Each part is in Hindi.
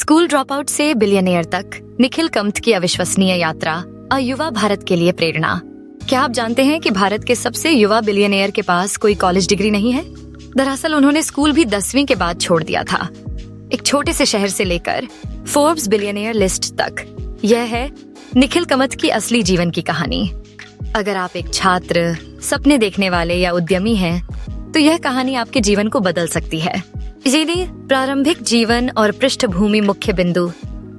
स्कूल ड्रॉप आउट से बिलियनियर तक निखिल कम्त की अविश्वसनीय यात्रा और युवा भारत के लिए प्रेरणा। क्या आप जानते हैं कि भारत के सबसे युवा बिलियनियर के पास कोई कॉलेज डिग्री नहीं है? दरअसल उन्होंने स्कूल भी 10वीं के बाद छोड़ दिया था। एक छोटे से शहर से लेकर फोर्ब्स बिलियनियर लिस्ट तक, यह है निखिल कमत की असली जीवन की कहानी। अगर आप एक छात्र, सपने देखने वाले या उद्यमी हैं, तो यह कहानी आपके जीवन को बदल सकती है। इसीलिए प्रारंभिक जीवन और पृष्ठभूमि मुख्य बिंदु।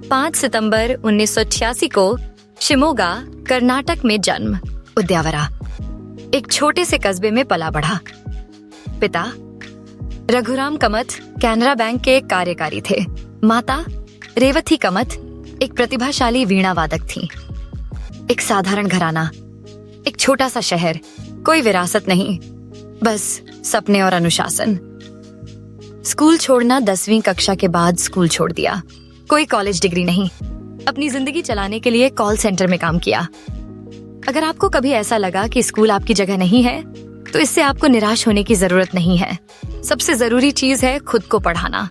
5 सितंबर 1986 को शिमोगा, कर्नाटक में जन्म। उद्यावरा एक छोटे से कस्बे में पला बढ़ा। पिता रघुराम कमत कैनरा बैंक के कार्यकारी थे। माता रेवती कमत एक प्रतिभाशाली वीणा वादक थी। एक साधारण घराना, एक छोटा सा शहर, कोई विरासत नहीं, बस सपने और अनुशासन। स्कूल छोड़ना 10वीं कक्षा के बाद स्कूल छोड़ दिया। कोई कॉलेज डिग्री नहीं, अपनी जिंदगी चलाने के लिए कॉल सेंटर में काम किया। अगर आपको कभी ऐसा लगा कि स्कूल आपकी जगह नहीं है, तो इससे आपको निराश होने की जरूरत नहीं है। सबसे जरूरी चीज है खुद को पढ़ाना,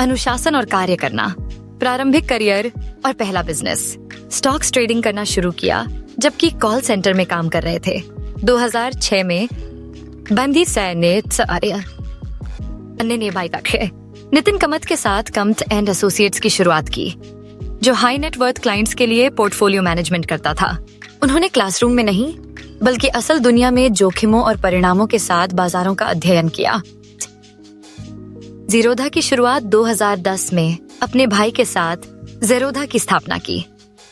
अनुशासन और कार्य करना। प्रारंभिक करियर और पहला बिजनेस, स्टॉक्स ट्रेडिंग करना शुरू किया जबकि कॉल सेंटर में काम कर रहे थे। 2006 में बंदी सैन्य नितिन कमत के साथ कमत एंड एसोसिएट्स की शुरुआत की, जो हाई नेटवर्थ क्लाइंट्स के लिए पोर्टफोलियो मैनेजमेंट करता था। उन्होंने क्लासरूम में नहीं, बल्कि असल दुनिया में जोखिमों और परिणामों के साथ बाजारों का अध्ययन किया। जीरोधा की शुरुआत 2010 में अपने भाई के साथ जेरोधा की स्थापना की।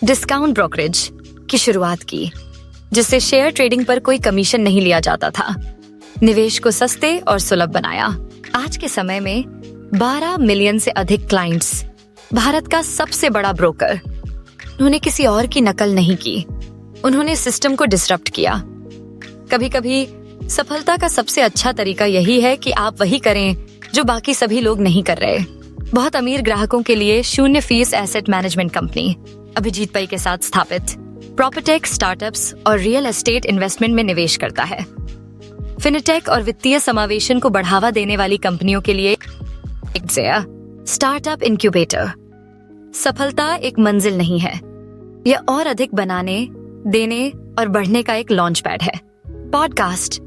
डिस्काउंट ब्रोकरेज की शुरुआत की, जिससे शेयर ट्रेडिंग पर कोई कमीशन नहीं लिया जाता था। निवेश को सस्ते और सुलभ बनाया। आज के समय में 12 मिलियन से अधिक क्लाइंट्स, भारत का सबसे बड़ा ब्रोकर। उन्होंने किसी और की नकल नहीं की, उन्होंने सिस्टम को डिसरप्ट किया। कभी कभी सफलता का सबसे अच्छा तरीका यही है कि आप वही करें जो बाकी सभी लोग नहीं कर रहे। बहुत अमीर ग्राहकों के लिए 0 fees asset management company Abhijit Pai के साथ स्थापित प्रॉपर्टेक स्टार्टअप्स और रियल एस्टेट इन्वेस्टमेंट में निवेश करता है। फिनटेक और वित्तीय समावेशन को बढ़ावा देने वाली कंपनियों के लिए एक स्टार्टअप इंक्यूबेटर। सफलता एक मंजिल नहीं है, यह और अधिक बनाने, देने और बढ़ने का एक लॉन्च पैड है। पॉडकास्ट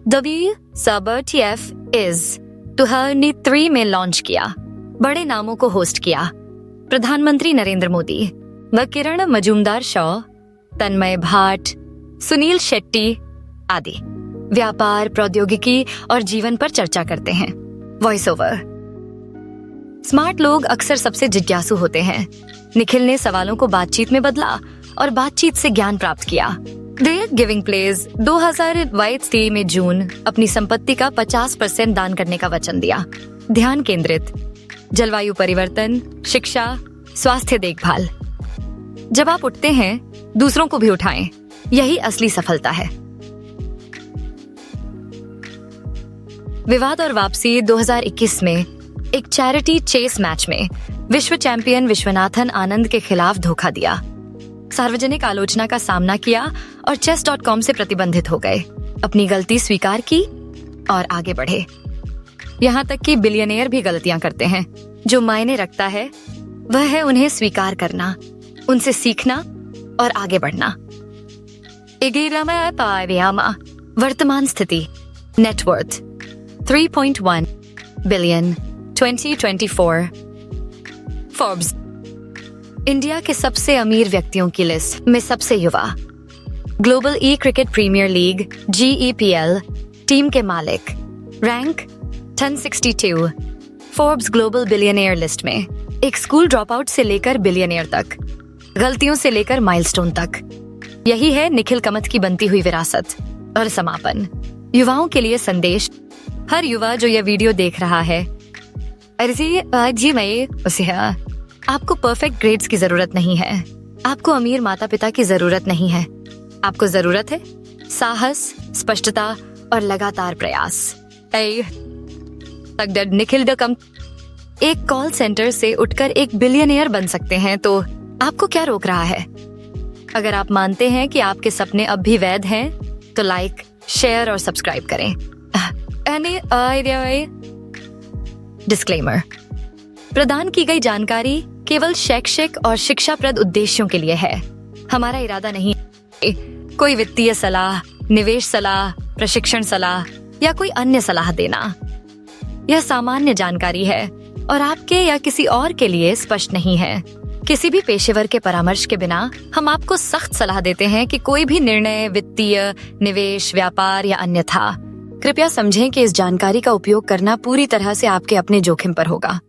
WSUBTF इज 2003 में लॉन्च किया। बड़े नामों को होस्ट किया, प्रधानमंत्री नरेंद्र मोदी व किरण मजूमदार शॉ, तन्मय भाट, सुनील शेट्टी आदि व्यापार, प्रौद्योगिकी और जीवन पर चर्चा करते हैं। Voice over. स्मार्ट लोग अक्सर सबसे जिज्ञासु होते हैं। निखिल ने सवालों को बातचीत में बदला और बातचीत से ज्ञान प्राप्त किया। देयर गिविंग प्लेज 2022 में जून अपनी संपत्ति का 50% दान करने का वचन दिया। ध्यान केंद्रित, जलवायु परिवर्तन, शिक्षा, स्वास्थ्य देखभाल। जब आप उठते हैं, दूसरों को भी उठाएं, यही असली सफलता है। विवाद और वापसी 2021 में एक चैरिटी चेस मैच में विश्व चैंपियन विश्वनाथन आनंद के खिलाफ धोखा दिया। सार्वजनिक आलोचना का सामना किया और chess.com से प्रतिबंधित हो गए। अपनी गलती स्वीकार की और आगे बढ़े। यहाँ तक कि बिलियनियर भी गलतियां करते हैं। जो मायने रखता है वह है उन्हें स्वीकार करना, उनसे सीखना और आगे बढ़ना। वर्तमान स्थिति, नेटवर्थ 3.1 बिलियन 2024। फोर्ब्स इंडिया के सबसे अमीर व्यक्तियों की लिस्ट में सबसे युवा। Global e cricket premier league GEPL team के मालिक। Rank 1062 Forbes global billionaire list में। एक स्कूल ड्रॉप आउट से लेकर बिलियनियर तक, गलतियों से लेकर माइलस्टोन तक, यही है निखिल कमत की बनती हुई विरासत। और समापन, युवाओं के लिए संदेश। हर युवा जो यह वीडियो देख रहा है, आपको परफेक्ट ग्रेड्स की जरूरत नहीं है, आपको अमीर माता पिता की जरूरत नहीं है। आपको जरूरत है साहस, स्पष्टता और लगातार प्रयास। निखिल कमत एक कॉल सेंटर से उठकर एक बिलियनियर बन सकते हैं, तो आपको क्या रोक रहा है? अगर आप मानते हैं कि आपके सपने अब भी वैध हैं, तो लाइक, शेयर और सब्सक्राइब करें। डिस्क्लेमर, प्रदान की गई जानकारी केवल शैक्षिक और शिक्षाप्रद उद्देश्यों के लिए है। हमारा इरादा नहीं है कोई वित्तीय सलाह, निवेश सलाह, प्रशिक्षण सलाह या कोई अन्य सलाह देना। यह सामान्य जानकारी है और आपके या किसी और के लिए स्पष्ट नहीं है। किसी भी पेशेवर के परामर्श के बिना हम आपको सख्त सलाह देते हैं कि कोई भी निर्णय वित्तीय, निवेश, व्यापार या अन्यथा। कृपया समझें कि इस जानकारी का उपयोग करना पूरी तरह से आपके अपने जोखिम पर होगा।